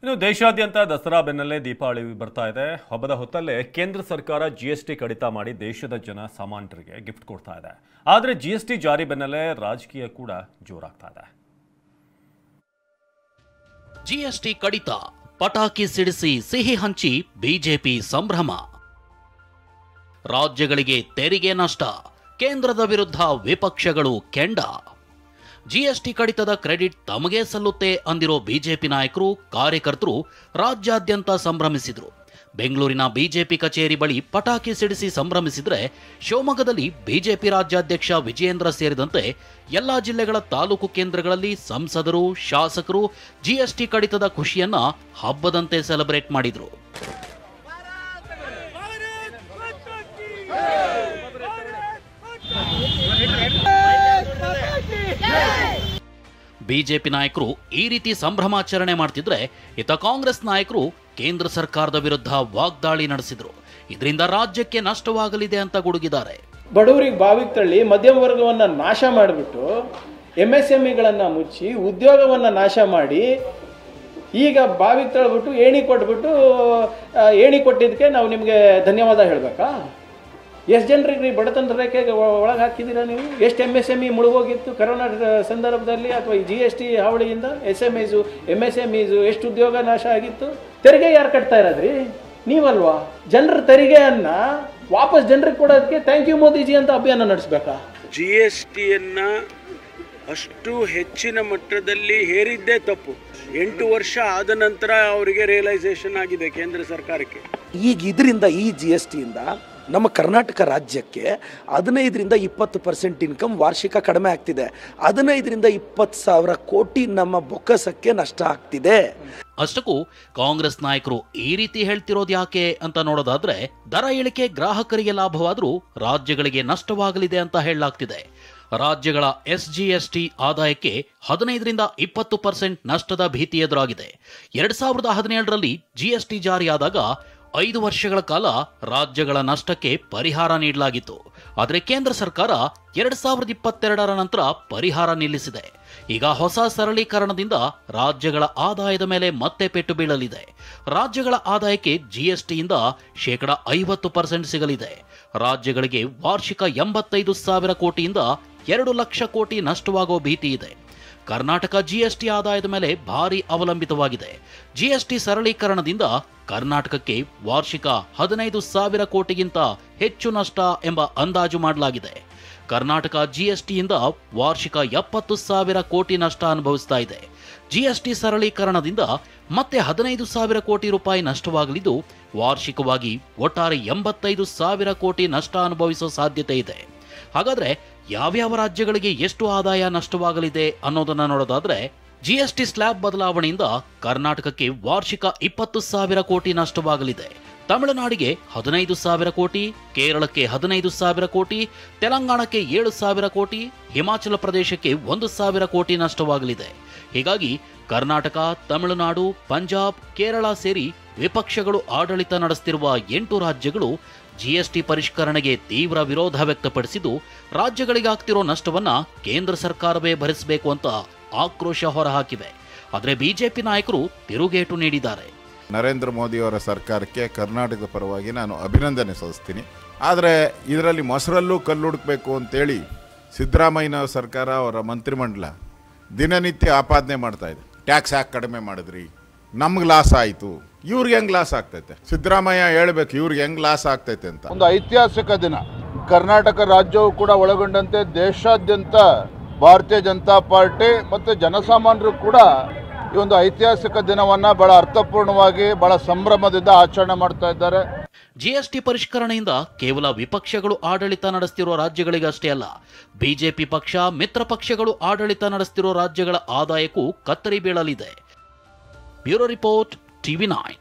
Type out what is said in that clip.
ಇನ್ನು ದೇಶಾದ್ಯಂತ ದಸರಾ ಬೆನ್ನಲ್ಲೇ ದೀಪಾವಳಿ ಬರ್ತಾ ಇದೆ. ಹಬ್ಬದ ಹೊತ್ತಲ್ಲೇ ಕೇಂದ್ರ ಸರ್ಕಾರ ಜಿಎಸ್ಟಿ ಕಡಿತ ಮಾಡಿ ದೇಶದ ಜನ ಸಾಮಾನ್ಯರಿಗೆ ಗಿಫ್ಟ್ ಕೊಡ್ತಾ ಇದೆ. ಆದರೆ ಜಿಎಸ್ಟಿ ಜಾರಿ ಬೆನ್ನಲ್ಲೇ ರಾಜಕೀಯ ಕೂಡ ಜೋರಾಗ್ತಾ ಇದೆ. ಜಿಎಸ್ಟಿ ಕಡಿತ, ಪಟಾಕಿ ಸಿಡಿಸಿ ಸಿಹಿ ಹಂಚಿ ಬಿಜೆಪಿ ಸಂಭ್ರಮ. ರಾಜ್ಯಗಳಿಗೆ ತೆರಿಗೆ ನಷ್ಟ, ಕೇಂದ್ರದ ವಿರುದ್ಧ ವಿಪಕ್ಷಗಳು ಕೆಂಡ. ಜಿಎಸ್ಟಿ ಕಡಿತದ ಕ್ರೆಡಿಟ್ ತಮಗೇ ಸಲ್ಲುತ್ತೆ ಅಂದಿರೋ ಬಿಜೆಪಿ ನಾಯಕರು, ಕಾರ್ಯಕರ್ತರು ರಾಜ್ಯಾದ್ಯಂತ ಸಂಭ್ರಮಿಸಿದ್ರು. ಬೆಂಗಳೂರಿನ ಬಿಜೆಪಿ ಕಚೇರಿ ಬಳಿ ಪಟಾಕಿ ಸಿಡಿಸಿ ಸಂಭ್ರಮಿಸಿದ್ರೆ, ಶಿವಮೊಗ್ಗದಲ್ಲಿ ಬಿಜೆಪಿ ರಾಜ್ಯಾಧ್ಯಕ್ಷ ವಿಜಯೇಂದ್ರ ಸೇರಿದಂತೆ ಎಲ್ಲಾ ಜಿಲ್ಲೆಗಳ ತಾಲೂಕು ಕೇಂದ್ರಗಳಲ್ಲಿ ಸಂಸದರು, ಶಾಸಕರು ಜಿಎಸ್ಟಿ ಕಡಿತದ ಖುಷಿಯನ್ನ ಹಬ್ಬದಂತೆ ಸೆಲೆಬ್ರೇಟ್ ಮಾಡಿದ್ರು. ಬಿಜೆಪಿ ನಾಯಕರು ಈ ರೀತಿ ಸಂಭ್ರಮಾಚರಣೆ ಮಾಡ್ತಿದ್ರೆ, ಇತ್ತ ಕಾಂಗ್ರೆಸ್ ನಾಯಕರು ಕೇಂದ್ರ ಸರ್ಕಾರದ ವಿರುದ್ಧ ವಾಗ್ದಾಳಿ ನಡೆಸಿದ್ರು. ಇದರಿಂದ ರಾಜ್ಯಕ್ಕೆ ನಷ್ಟವಾಗಲಿದೆ ಅಂತ ಗುಡುಗಿದ್ದಾರೆ. ಬಡವರಿಗೆ ಬಾವಿಗೆ ತಳ್ಳಿ ಮಧ್ಯಮ ವರ್ಗವನ್ನು ನಾಶ ಮಾಡಿಬಿಟ್ಟು MSMEಗಳನ್ನು ಮುಚ್ಚಿ ಉದ್ಯೋಗವನ್ನು ನಾಶ ಮಾಡಿ ಈಗ ಬಾವಿಗೆ ತಳ್ಳಿಬಿಟ್ಟು ಏಣಿ ಕೊಟ್ಟಿದ್ದಕ್ಕೆ ನಾವು ನಿಮಗೆ ಧನ್ಯವಾದ ಹೇಳಬೇಕಾ? ಎಷ್ಟು ಜನರಿಗೆ ಬಡತನ ರೇಖೆಗೆ ಒಳಗೆ ಹಾಕಿದ್ದೀರಾ ನೀವು? ಎಷ್ಟು MSME ಮುಳುಗೋಗಿತ್ತು ಕರೋನಾ ಸಂದರ್ಭದಲ್ಲಿ, ಅಥವಾ ಈ GST ಹಾವಳಿಯಿಂದ MSMEs ಎಷ್ಟು ಉದ್ಯೋಗ ನಾಶ ಆಗಿತ್ತು? ತೆರಿಗೆ ಯಾರು ಕಟ್ತಾ ಇರೋದ್ರಿ? ನೀವಲ್ವಾ? ಜನರ ತೆರಿಗೆಯನ್ನು ವಾಪಸ್ ಜನರಿಗೆ ಕೊಡೋದಕ್ಕೆ ಥ್ಯಾಂಕ್ ಯು ಮೋದಿಜಿ ಅಂತ ಅಭಿಯಾನ ನಡೆಸಬೇಕಾ? GSTಯನ್ನು ಅಷ್ಟು ಹೆಚ್ಚಿನ ಮಟ್ಟದಲ್ಲಿ ಹೇರಿದ್ದೇ ತಪ್ಪು. 8 ವರ್ಷ ಆದ ನಂತರ ಅವರಿಗೆ ರಿಯಲೈಸೇಷನ್ ಆಗಿದೆ ಕೇಂದ್ರ ಸರ್ಕಾರಕ್ಕೆ. ಈಗ ಇದರಿಂದ ಈ GSTಯಿಂದ ನಮ್ಮ ಕರ್ನಾಟಕ ರಾಜ್ಯಕ್ಕೆ 15-20% ಇನ್ಕಮ್ ವಾರ್ಷಿಕ ಕಡಿಮೆ ಆಗ್ತಿದೆ. 15-20 ಸಾವಿರ ಕೋಟಿ ನಮ್ಮ ಬೊಕ್ಕಸಕ್ಕೆ ನಷ್ಟ ಆಗ್ತಿದೆ. ಅಷ್ಟಕ್ಕೂ ಕಾಂಗ್ರೆಸ್ ನಾಯಕರು ಈ ರೀತಿ ಹೇಳ್ತಿರೋದು ಯಾಕೆ ಅಂತ ನೋಡೋದಾದ್ರೆ, ದರ ಇಳಿಕೆ ಗ್ರಾಹಕರಿಗೆ ಲಾಭವಾದರೂ ರಾಜ್ಯಗಳಿಗೆ ನಷ್ಟವಾಗಲಿದೆ ಅಂತ ಹೇಳಲಾಗ್ತಿದೆ. ರಾಜ್ಯಗಳ SGST ಆದಾಯಕ್ಕೆ 15-20% ನಷ್ಟದ ಭೀತಿ ಎದುರಾಗಿದೆ. 2017ರಲ್ಲಿ GST ಜಾರಿಯಾದಾಗ 5 ವರ್ಷಗಳ ಕಾಲ ರಾಜ್ಯಗಳ ನಷ್ಟಕ್ಕೆ ಪರಿಹಾರ ನೀಡಲಾಗಿತ್ತು. ಆದರೆ ಕೇಂದ್ರ ಸರ್ಕಾರ 2022ರ ನಂತರ ಪರಿಹಾರ ನಿಲ್ಲಿಸಿದೆ. ಈಗ ಹೊಸ ಸರಳೀಕರಣದಿಂದ ರಾಜ್ಯಗಳ ಆದಾಯದ ಮೇಲೆ ಮತ್ತೆ ಪೆಟ್ಟು ಬೀಳಲಿದೆ. ರಾಜ್ಯಗಳ ಆದಾಯಕ್ಕೆ GSTಯಿಂದ 50% ಸಿಗಲಿದೆ. ರಾಜ್ಯಗಳಿಗೆ ವಾರ್ಷಿಕ 85 ಸಾವಿರ ಕೋಟಿಯಿಂದ 2 ಲಕ್ಷ ಕೋಟಿ ನಷ್ಟವಾಗೋ ಭೀತಿ ಇದೆ. ಕರ್ನಾಟಕ GST ಆದಾಯದ ಮೇಲೆ ಭಾರಿ ಅವಲಂಬಿತವಾಗಿದೆ. GST ಸರಳೀಕರಣದಿಂದ ಕರ್ನಾಟಕಕ್ಕೆ ವಾರ್ಷಿಕ 15 ಸಾವಿರ ಕೋಟಿಗಿಂತ ಹೆಚ್ಚು ನಷ್ಟ ಎಂಬ ಅಂದಾಜು ಮಾಡಲಾಗಿದೆ. ಕರ್ನಾಟಕ GSTಯಿಂದ ವಾರ್ಷಿಕ 70 ಸಾವಿರ ಕೋಟಿ ನಷ್ಟ ಅನುಭವಿಸ್ತಾ ಇದೆ. GST ಸರಳೀಕರಣದಿಂದ ಮತ್ತೆ 15 ಸಾವಿರ ಕೋಟಿ ರೂಪಾಯಿ ನಷ್ಟವಾಗಲಿದ್ದು, ವಾರ್ಷಿಕವಾಗಿ ಒಟ್ಟಾರೆ 85 ಸಾವಿರ ಕೋಟಿ ನಷ್ಟ ಅನುಭವಿಸೋ ಸಾಧ್ಯತೆ ಇದೆ. ಹಾಗಾದ್ರೆ ಯಾವ್ಯಾವ ರಾಜ್ಯಗಳಿಗೆ ಎಷ್ಟು ಆದಾಯ ನಷ್ಟವಾಗಲಿದೆ ಅನ್ನೋದನ್ನ ನೋಡೋದಾದ್ರೆ, GST ಸ್ಲ್ಯಾಬ್ ಬದಲಾವಣೆಯಿಂದ ಕರ್ನಾಟಕಕ್ಕೆ ವಾರ್ಷಿಕ 20 ಸಾವಿರ ಕೋಟಿ ನಷ್ಟವಾಗಲಿದೆ. ತಮಿಳುನಾಡಿಗೆ 15 ಸಾವಿರ ಕೋಟಿ, ಕೇರಳಕ್ಕೆ 15 ಸಾವಿರ ಕೋಟಿ, ತೆಲಂಗಾಣಕ್ಕೆ 7 ಸಾವಿರ ಕೋಟಿ, ಹಿಮಾಚಲ ಪ್ರದೇಶಕ್ಕೆ 1 ಸಾವಿರ ಕೋಟಿ ನಷ್ಟವಾಗಲಿದೆ. ಹೀಗಾಗಿ ಕರ್ನಾಟಕ, ತಮಿಳುನಾಡು, ಪಂಜಾಬ್, ಕೇರಳ ಸೇರಿ ವಿಪಕ್ಷಗಳು ಆಡಳಿತ ನಡೆಸುತ್ತಿರುವ 8 ರಾಜ್ಯಗಳು GST ಪರಿಷ್ಕರಣೆಗೆ ತೀವ್ರ ವಿರೋಧ ವ್ಯಕ್ತಪಡಿಸಿದ್ದು, ರಾಜ್ಯಗಳಿಗಾಗ್ತಿರೋ ನಷ್ಟವನ್ನ ಕೇಂದ್ರ ಸರ್ಕಾರವೇ ಭರಿಸಬೇಕು ಅಂತ ಆಕ್ರೋಶ ಹೊರಹಾಕಿವೆ. ಆದರೆ ಬಿಜೆಪಿ ನಾಯಕರು ತಿರುಗೇಟು ನೀಡಿದ್ದಾರೆ. ನರೇಂದ್ರ ಮೋದಿಯವರ ಸರ್ಕಾರಕ್ಕೆ ಕರ್ನಾಟಕದ ಪರವಾಗಿ ನಾನು ಅಭಿನಂದನೆ ಸಲ್ಲಿಸ್ತೀನಿ. ಆದರೆ ಇದರಲ್ಲಿ ಮೊಸರಲ್ಲೂ ಕಲ್ಲುಡುಕಬೇಕು ಅಂತೇಳಿ ಸಿದ್ದರಾಮಯ್ಯನವರ ಸರ್ಕಾರ, ಅವರ ಮಂತ್ರಿಮಂಡಲ ದಿನನಿತ್ಯ ಆಪಾದನೆ ಮಾಡ್ತಾ ಇದೆ. ಟ್ಯಾಕ್ಸ್ ಯಾಕೆ ಕಡಿಮೆ ಮಾಡಿದ್ರಿ, ನಮ್ಗೆ ಲಾಸ್ ಆಯಿತು. ಇವ್ರಿಗೆ ಹೆಂಗೆ ಲಾಸ್ ಆಗ್ತೈತೆ? ಸಿದ್ದರಾಮಯ್ಯ ಹೇಳ್ಬೇಕು ಇವ್ರಿಗೆ ಹೆಂಗೆ ಲಾಸ್ ಆಗ್ತೈತೆ ಅಂತ. ಒಂದು ಐತಿಹಾಸಿಕ ದಿನ. ಕರ್ನಾಟಕ ರಾಜ್ಯವು ಕೂಡ ಒಳಗೊಂಡಂತೆ ದೇಶಾದ್ಯಂತ ಭಾರತೀಯ ಜನತಾ ಪಾರ್ಟಿ ಮತ್ತು ಜನಸಾಮಾನ್ಯರು ಕೂಡ ಈ ಒಂದು ಐತಿಹಾಸಿಕ ದಿನವನ್ನು ಬಹಳ ಅರ್ಥಪೂರ್ಣವಾಗಿ, ಬಹಳ ಸಂಭ್ರಮದಿಂದ ಆಚರಣೆ ಮಾಡ್ತಾ ಇದ್ದಾರೆ. GST ಪರಿಷ್ಕರಣೆಯಿಂದ ಕೇವಲ ವಿಪಕ್ಷಗಳು ಆಡಳಿತ ನಡೆಸುತ್ತಿರುವ ರಾಜ್ಯಗಳಿಗಷ್ಟೇ ಅಲ್ಲ, ಬಿಜೆಪಿ ಪಕ್ಷ, ಮಿತ್ರ ಪಕ್ಷಗಳು ಆಡಳಿತ ನಡೆಸುತ್ತಿರುವ ರಾಜ್ಯಗಳ ಆದಾಯಕ್ಕೂ ಕತ್ತರಿ ಬೀಳಲಿದೆ. Bureau report, TV9.